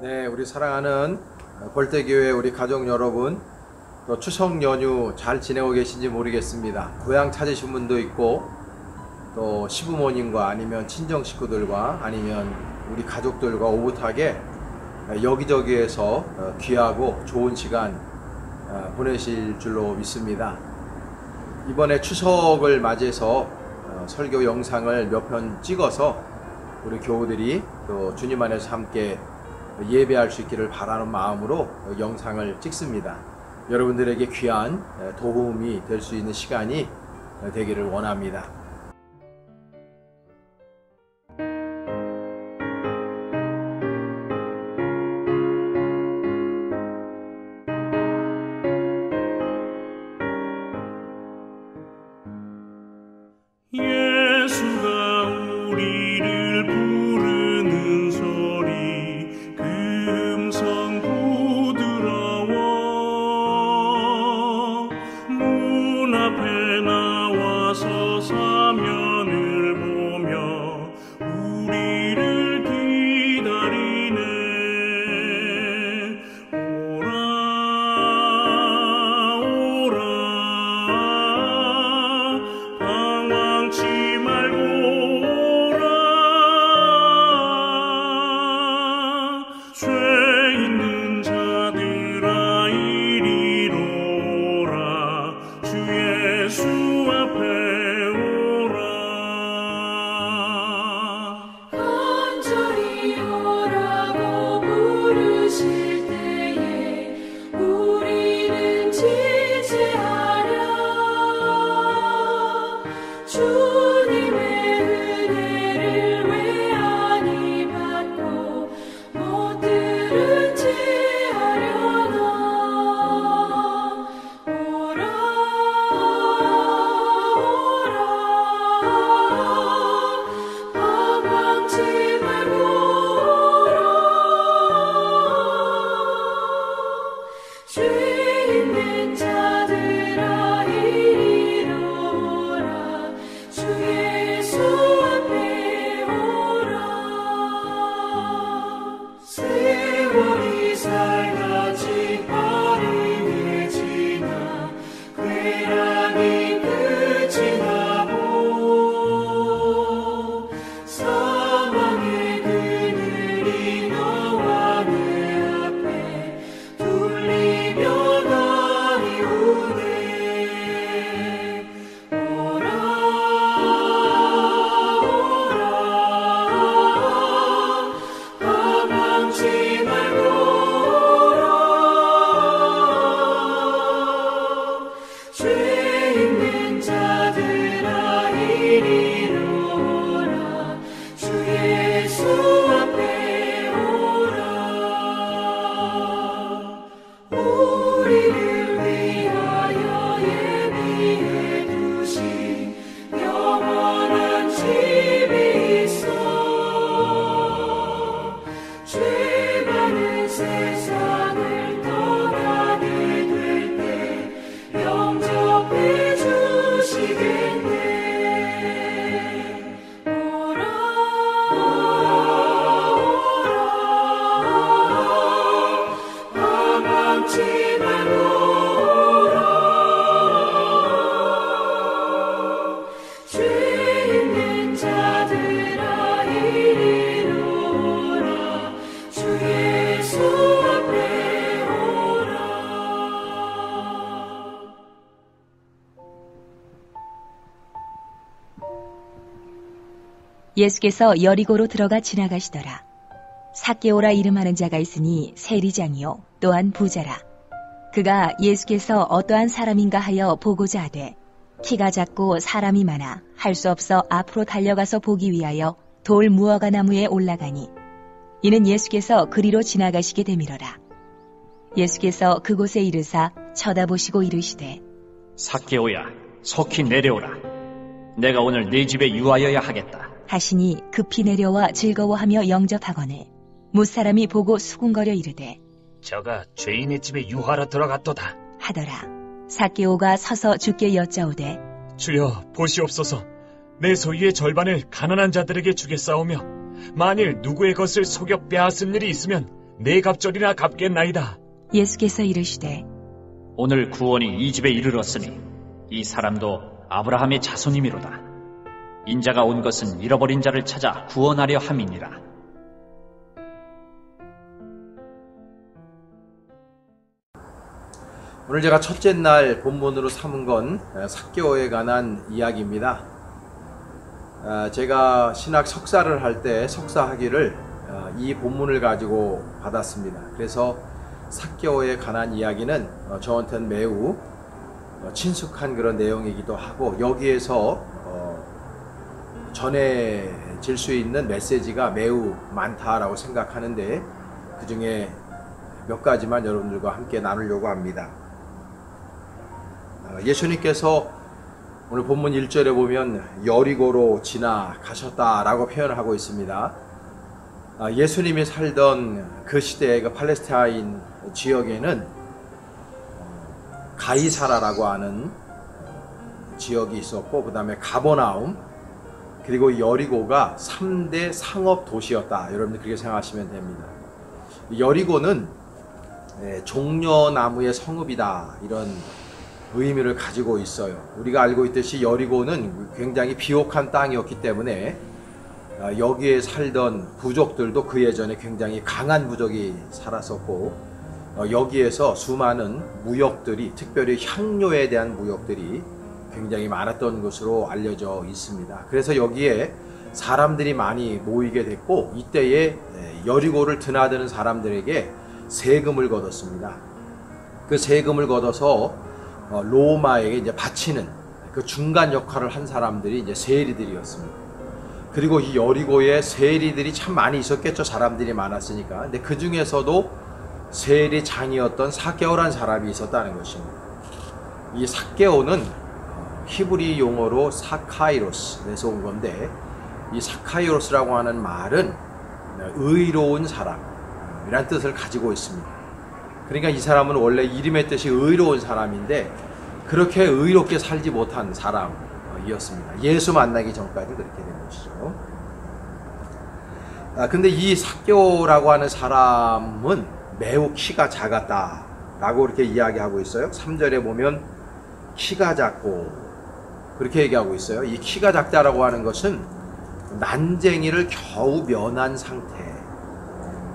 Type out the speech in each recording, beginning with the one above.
네, 우리 사랑하는 벌떼교회 우리 가족 여러분, 또 추석 연휴 잘 지내고 계신지 모르겠습니다. 고향 찾으신 분도 있고, 또 시부모님과 아니면 친정 식구들과 아니면 우리 가족들과 오붓하게 여기저기에서 귀하고 좋은 시간 보내실 줄로 믿습니다. 이번에 추석을 맞이해서 설교 영상을 몇 편 찍어서 우리 교우들이 또 주님 안에서 함께 예배할 수 있기를 바라는 마음으로 영상을 찍습니다. 여러분들에게 귀한 도움이 될 수 있는 시간이 되기를 원합니다. 예수께서 여리고로 들어가 지나가시더라. 삭개오라 이름하는 자가 있으니 세리장이요 또한 부자라. 그가 예수께서 어떠한 사람인가 하여 보고자 하되 키가 작고 사람이 많아 할 수 없어 앞으로 달려가서 보기 위하여 돌 무화과 나무에 올라가니 이는 예수께서 그리로 지나가시게 되밀어라. 예수께서 그곳에 이르사 쳐다보시고 이르시되 삭개오야 속히 내려오라. 내가 오늘 네 집에 유하여야 하겠다. 하시니 급히 내려와 즐거워하며 영접하거늘 무사람이 보고 수군거려 이르되 저가 죄인의 집에 유하러 들어갔도다 하더라. 삭개오가 서서 주께 여짜오되 주여 보시옵소서. 내 소유의 절반을 가난한 자들에게 주겠사오며 만일 누구의 것을 속여 빼앗은 일이 있으면 네 갑절이나 갚겠나이다. 예수께서 이르시되 오늘 구원이 이 집에 이르렀으니 이 사람도 아브라함의 자손이미로다. 인자가 온 것은 잃어버린 자를 찾아 구원하려 함이니라. 오늘 제가 첫째 날 본문으로 삼은 건 삭개오에 관한 이야기입니다. 제가 신학 석사를 할 때 석사 학위를 이 본문을 가지고 받았습니다. 그래서 삭개오에 관한 이야기는 저한테는 매우 친숙한 그런 내용이기도 하고, 여기에서 전해질 수 있는 메시지가 매우 많다라고 생각하는데, 그 중에 몇 가지만 여러분들과 함께 나누려고 합니다. 예수님께서 오늘 본문 1절에 보면 여리고로 지나가셨다라고 표현을 하고 있습니다. 예수님이 살던 그 시대의 그 팔레스타인 지역에는 가이사라라고 하는 지역이 있었고, 그 다음에 가버나움, 그리고 여리고가 3대 상업 도시였다. 여러분들 그렇게 생각하시면 됩니다. 여리고는 종려나무의 성읍이다, 이런 의미를 가지고 있어요. 우리가 알고 있듯이 여리고는 굉장히 비옥한 땅이었기 때문에 여기에 살던 부족들도 그 예전에 굉장히 강한 부족이 살았었고, 여기에서 수많은 무역들이, 특별히 향료에 대한 무역들이 굉장히 많았던 것으로 알려져 있습니다. 그래서 여기에 사람들이 많이 모이게 됐고, 이때에 여리고를 드나드는 사람들에게 세금을 걷었습니다. 그 세금을 걷어서 로마에게 이제 바치는 그 중간 역할을 한 사람들이 이제 세리들이었습니다. 그리고 이 여리고에 세리들이 참 많이 있었겠죠. 사람들이 많았으니까. 근데 그 중에서도 세리장이었던 삭개오라는 사람이 있었다는 것입니다. 이 삭개오는 히브리 용어로 사카이로스에서 온 건데, 이 사카이로스라고 하는 말은 의로운 사람이라는 뜻을 가지고 있습니다. 그러니까 이 사람은 원래 이름의 뜻이 의로운 사람인데, 그렇게 의롭게 살지 못한 사람이었습니다. 예수 만나기 전까지 그렇게 된 것이죠. 근데 이 삭개오라고 하는 사람은 매우 키가 작았다라고 이렇게 이야기하고 있어요. 3절에 보면 키가 작고 그렇게 얘기하고 있어요. 이 키가 작다라고 하는 것은 난쟁이를 겨우 면한 상태,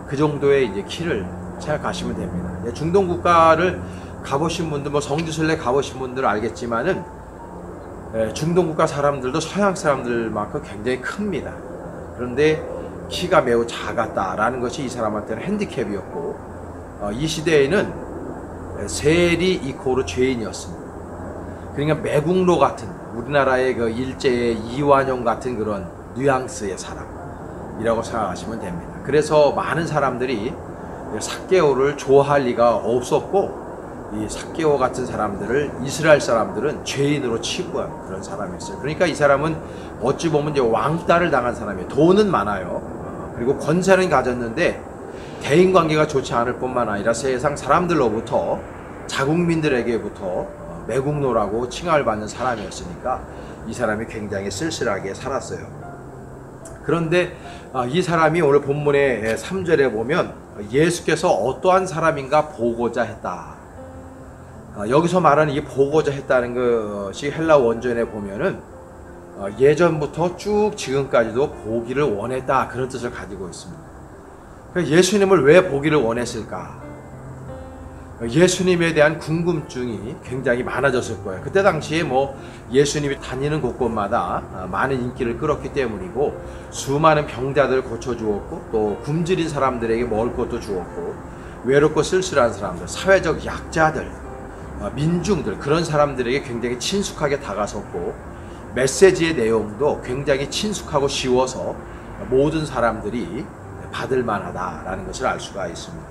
그 정도의 이제 키를 생각하시면 됩니다. 중동 국가를 가보신 분들, 뭐 성지순례 가보신 분들은 알겠지만은 중동 국가 사람들도 서양 사람들만큼 굉장히 큽니다. 그런데 키가 매우 작았다라는 것이 이 사람한테는 핸디캡이었고, 이 시대에는 세리 이코르 죄인이었습니다. 그러니까 매국노 같은, 우리나라의 그 일제의 이완용 같은 그런 뉘앙스의 사람이라고 생각하시면 됩니다. 그래서 많은 사람들이 삭개오를 좋아할 리가 없었고, 이 삭개오 같은 사람들을 이스라엘 사람들은 죄인으로 치부한 그런 사람이었어요. 그러니까 이 사람은 어찌 보면 이제 왕따를 당한 사람이에요. 돈은 많아요. 그리고 권세는 가졌는데 대인관계가 좋지 않을 뿐만 아니라 세상 사람들로부터, 자국민들에게부터 매국노라고 칭함을 받는 사람이었으니까 이 사람이 굉장히 쓸쓸하게 살았어요. 그런데 이 사람이 오늘 본문의 3절에 보면 예수께서 어떠한 사람인가 보고자 했다. 여기서 말하는 이 보고자 했다는 것이 헬라 원전에 보면은 예전부터 쭉 지금까지도 보기를 원했다, 그런 뜻을 가지고 있습니다. 예수님을 왜 보기를 원했을까? 예수님에 대한 궁금증이 굉장히 많아졌을 거예요. 그때 당시에 뭐 예수님이 다니는 곳곳마다 많은 인기를 끌었기 때문이고, 수많은 병자들을 고쳐주었고, 또 굶주린 사람들에게 먹을 것도 주었고, 외롭고 쓸쓸한 사람들, 사회적 약자들, 민중들, 그런 사람들에게 굉장히 친숙하게 다가섰고, 메시지의 내용도 굉장히 친숙하고 쉬워서 모든 사람들이 받을 만하다라는 것을 알 수가 있습니다.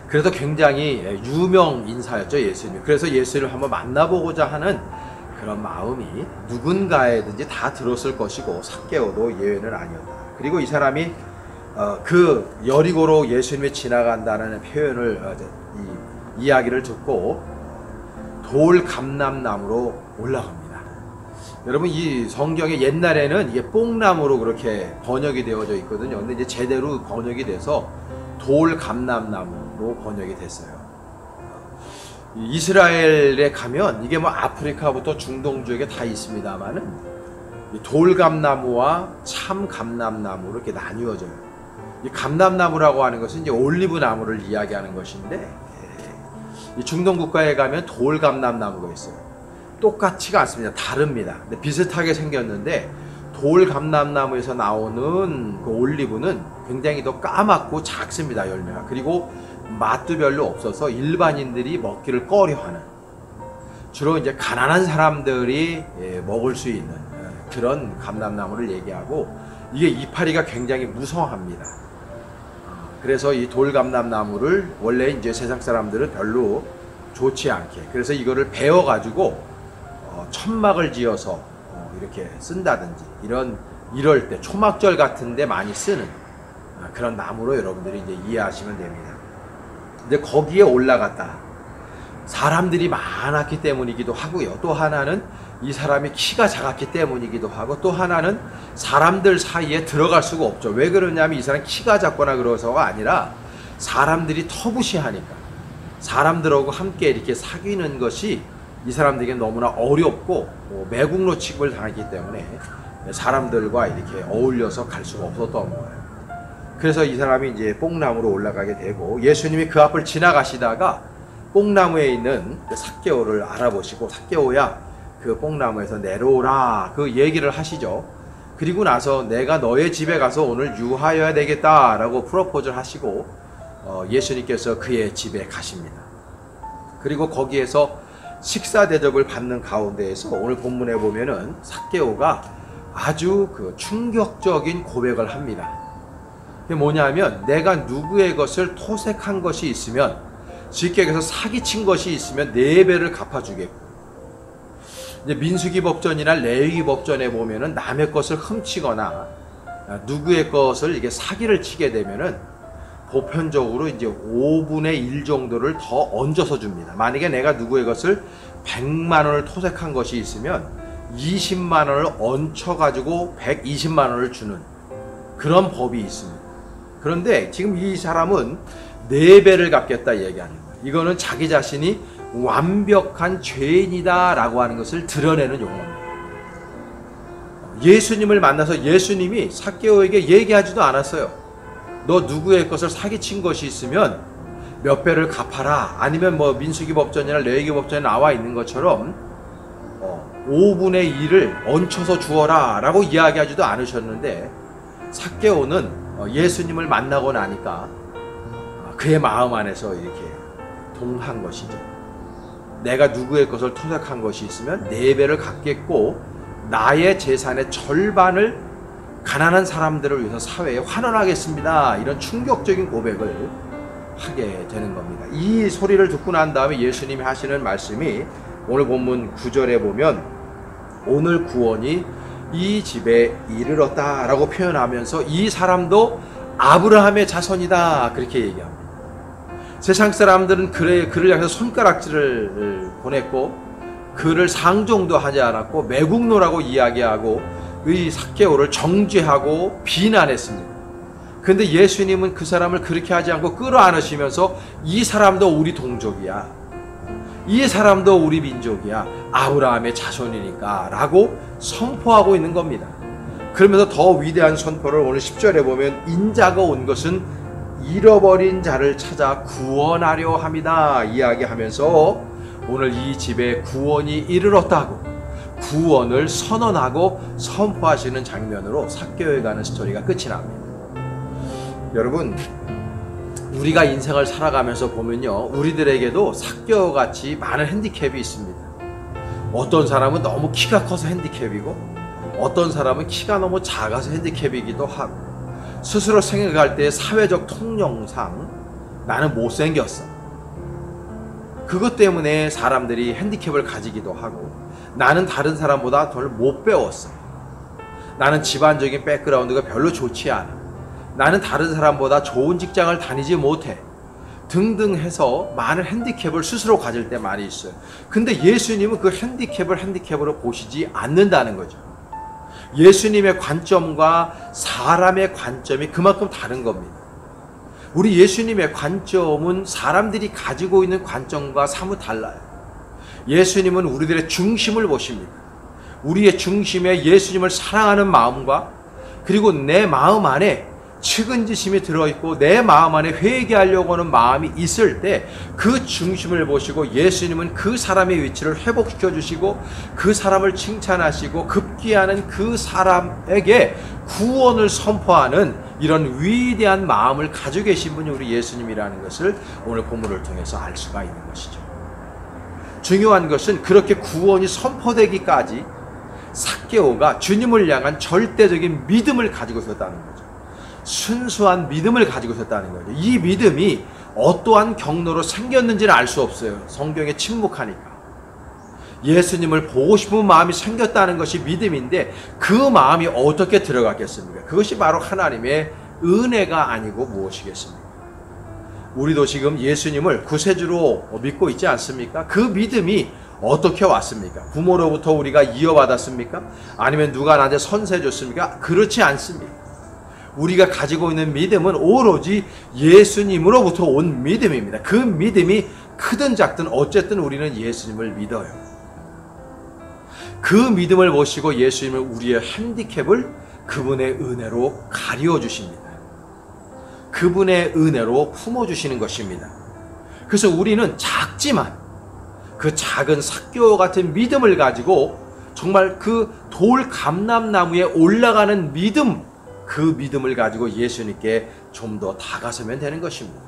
그래서 굉장히 유명 인사였죠, 예수님. 그래서 예수님을 한번 만나보고자 하는 그런 마음이 누군가에든지 다 들었을 것이고, 삭개오도 예외는 아니었다. 그리고 이 사람이 그 여리고로 예수님이 지나간다는 표현을, 이야기를 듣고 돌 감람나무로 올라갑니다. 여러분, 이 성경에 옛날에는 이게 뽕나무로 그렇게 번역이 되어져 있거든요. 근데 이제 제대로 번역이 돼서 돌감람나무로 번역이 됐어요. 이스라엘에 가면 이게 뭐 아프리카부터 중동 지역에 다 있습니다만은 돌감나무와 참감람나무로 이렇게 나뉘어져요. 이 감람나무라고 하는 것은 이제 올리브 나무를 이야기하는 것인데, 이 중동 국가에 가면 돌감람나무가 있어요. 똑같지가 않습니다. 다릅니다. 근데 비슷하게 생겼는데 돌감람나무에서 나오는 그 올리브는 굉장히 더 까맣고 작습니다. 열매가. 그리고 맛도 별로 없어서 일반인들이 먹기를 꺼려하는, 주로 이제 가난한 사람들이 먹을 수 있는 그런 감람나무를 얘기하고, 이게 이파리가 굉장히 무성합니다. 그래서 이 돌감람나무를 원래 이제 세상 사람들은 별로 좋지 않게, 그래서 이거를 베어 가지고 천막을 지어서 이렇게 쓴다든지, 이럴 때 초막절 같은데 많이 쓰는 그런 나무로 여러분들이 이제 이해하시면 됩니다. 근데 거기에 올라갔다, 사람들이 많았기 때문이기도 하고요. 또 하나는 이 사람이 키가 작았기 때문이기도 하고, 또 하나는 사람들 사이에 들어갈 수가 없죠. 왜 그러냐면 이 사람 키가 작거나 그러서가 아니라 사람들이 터부시하니까, 사람들하고 함께 이렇게 사귀는 것이 이 사람들에게 너무나 어렵고 매국노 취급을 당했기 때문에 사람들과 이렇게 어울려서 갈 수가 없었던 거예요. 그래서 이 사람이 이제 뽕나무로 올라가게 되고, 예수님이 그 앞을 지나가시다가 뽕나무에 있는 삭개오를 알아보시고, 삭개오야 그 뽕나무에서 내려오라, 그 얘기를 하시죠. 그리고 나서 내가 너의 집에 가서 오늘 유하여야 되겠다라고 프로포즈를 하시고 예수님께서 그의 집에 가십니다. 그리고 거기에서 식사 대접을 받는 가운데에서 오늘 본문에 보면은 삭개오가 아주 그 충격적인 고백을 합니다. 그게 뭐냐면, 내가 누구의 것을 토색한 것이 있으면, 쉽게 얘기해서 사기친 것이 있으면 4배를 갚아주겠고, 이제 민수기 법전이나 레위기 법전에 보면은 남의 것을 훔치거나 누구의 것을 이게 사기를 치게 되면은 보편적으로 이제 5분의 1 정도를 더 얹어서 줍니다. 만약에 내가 누구의 것을 100만 원을 토색한 것이 있으면 20만 원을 얹혀가지고 120만 원을 주는 그런 법이 있습니다. 그런데 지금 이 사람은 4배를 갚겠다 얘기하는 거예요. 이거는 자기 자신이 완벽한 죄인이다 라고 하는 것을 드러내는 용어입니다. 예수님을 만나서 예수님이 삭개오에게 얘기하지도 않았어요. 너 누구의 것을 사기친 것이 있으면 몇 배를 갚아라, 아니면 뭐 민수기 법전이나 레위기 법전에 나와 있는 것처럼 5분의 1을 얹혀서 주어라 라고 이야기하지도 않으셨는데, 삭개오는 예수님을 만나고 나니까 그의 마음 안에서 이렇게 동한 것이죠. 내가 누구의 것을 토색한 것이 있으면 4배를 갚겠고, 나의 재산의 절반을 가난한 사람들을 위해서 사회에 환원하겠습니다. 이런 충격적인 고백을 하게 되는 겁니다. 이 소리를 듣고 난 다음에 예수님이 하시는 말씀이 오늘 본문 9절에 보면, 오늘 구원이 이 집에 이르렀다 라고 표현하면서 이 사람도 아브라함의 자손이다 그렇게 얘기합니다. 세상 사람들은 그를 향해서 손가락질을 보냈고, 그를 상종도 하지 않았고 매국노라고 이야기하고 이 삭개오를 정죄하고 비난했습니다. 그런데 예수님은 그 사람을 그렇게 하지 않고 끌어안으시면서 이 사람도 우리 동족이야, 이 사람도 우리 민족이야, 아브라함의 자손이니까 라고 선포하고 있는 겁니다. 그러면서 더 위대한 선포를 오늘 10절에 보면, 인자가 온 것은 잃어버린 자를 찾아 구원하려 함이다 이야기하면서 오늘 이 집에 구원이 이르렀다고 구원을 선언하고 선포하시는 장면으로 삭개오에 가는 스토리가 끝이 납니다. 여러분, 우리가 인생을 살아가면서 보면요, 우리들에게도 삭개오 같이 많은 핸디캡이 있습니다. 어떤 사람은 너무 키가 커서 핸디캡이고, 어떤 사람은 키가 너무 작아서 핸디캡이기도 하고, 스스로 생각할 때 사회적 통념상 나는 못생겼어, 그것 때문에 사람들이 핸디캡을 가지기도 하고, 나는 다른 사람보다 덜 못 배웠어, 나는 집안적인 백그라운드가 별로 좋지 않아, 나는 다른 사람보다 좋은 직장을 다니지 못해 등등 해서 많은 핸디캡을 스스로 가질 때 많이 있어요. 근데 예수님은 그 핸디캡을 핸디캡으로 보시지 않는다는 거죠. 예수님의 관점과 사람의 관점이 그만큼 다른 겁니다. 우리 예수님의 관점은 사람들이 가지고 있는 관점과 사뭇 달라요. 예수님은 우리들의 중심을 보십니다. 우리의 중심에 예수님을 사랑하는 마음과 그리고 내 마음 안에 측은지심이 들어있고 내 마음 안에 회개하려고 하는 마음이 있을 때 그 중심을 보시고 예수님은 그 사람의 위치를 회복시켜 주시고 그 사람을 칭찬하시고 급기야는 그 사람에게 구원을 선포하는 이런 위대한 마음을 가지고 계신 분이 우리 예수님이라는 것을 오늘 본문을 통해서 알 수가 있는 것이죠. 중요한 것은 그렇게 구원이 선포되기까지 삭개오가 주님을 향한 절대적인 믿음을 가지고 있었다는 거죠. 순수한 믿음을 가지고 있었다는 거죠. 이 믿음이 어떠한 경로로 생겼는지는 알 수 없어요. 성경에 침묵하니까. 예수님을 보고 싶은 마음이 생겼다는 것이 믿음인데 그 마음이 어떻게 들어갔겠습니까? 그것이 바로 하나님의 은혜가 아니고 무엇이겠습니까? 우리도 지금 예수님을 구세주로 믿고 있지 않습니까? 그 믿음이 어떻게 왔습니까? 부모로부터 우리가 이어받았습니까? 아니면 누가 나한테 선사해 줬습니까? 그렇지 않습니다. 우리가 가지고 있는 믿음은 오로지 예수님으로부터 온 믿음입니다. 그 믿음이 크든 작든 어쨌든 우리는 예수님을 믿어요. 그 믿음을 보시고 예수님은 우리의 핸디캡을 그분의 은혜로 가리워 주십니다. 그분의 은혜로 품어주시는 것입니다. 그래서 우리는 작지만 그 작은 삭개오 같은 믿음을 가지고 정말 그 돌 감람나무에 올라가는 믿음, 그 믿음을 가지고 예수님께 좀 더 다가서면 되는 것입니다.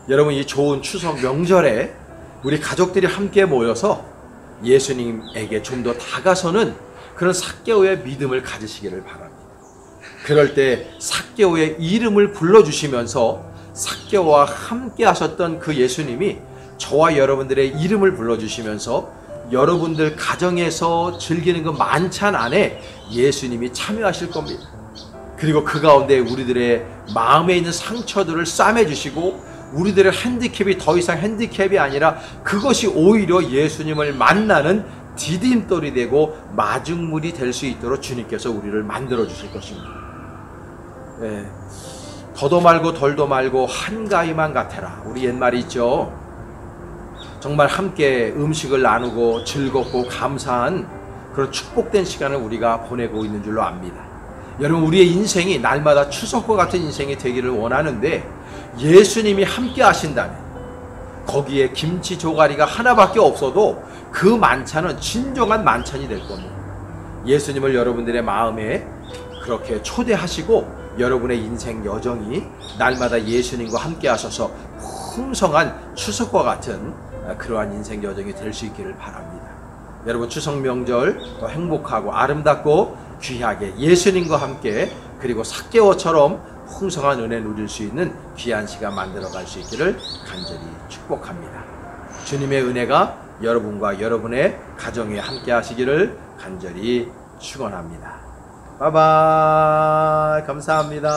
여러분, 이 좋은 추석 명절에 우리 가족들이 함께 모여서 예수님에게 좀 더 다가서는 그런 삭개오의 믿음을 가지시기를 바랍니다. 그럴 때 삭개오의 이름을 불러주시면서 삭개오와 함께 하셨던 그 예수님이 저와 여러분들의 이름을 불러주시면서 여러분들 가정에서 즐기는 그 만찬 안에 예수님이 참여하실 겁니다. 그리고 그 가운데 우리들의 마음에 있는 상처들을 싸매주시고 우리들의 핸디캡이 더 이상 핸디캡이 아니라 그것이 오히려 예수님을 만나는 디딤돌이 되고 마중물이 될 수 있도록 주님께서 우리를 만들어 주실 것입니다. 네. 더도 말고 덜도 말고 한가위만 같아라. 우리 옛말이 있죠. 정말 함께 음식을 나누고 즐겁고 감사한 그런 축복된 시간을 우리가 보내고 있는 줄로 압니다. 여러분, 우리의 인생이 날마다 추석과 같은 인생이 되기를 원하는데 예수님이 함께 하신다면 거기에 김치 조가리가 하나밖에 없어도 그 만찬은 진정한 만찬이 될 겁니다. 예수님을 여러분들의 마음에 그렇게 초대하시고 여러분의 인생 여정이 날마다 예수님과 함께 하셔서 풍성한 추석과 같은 그러한 인생 여정이 될 수 있기를 바랍니다. 여러분, 추석 명절 더 행복하고 아름답고 귀하게 예수님과 함께 그리고 삭개오처럼 풍성한 은혜 누릴 수 있는 귀한 시간 만들어갈 수 있기를 간절히 축복합니다. 주님의 은혜가 여러분과 여러분의 가정에 함께 하시기를 간절히 축원합니다. 바이바이. 감사합니다.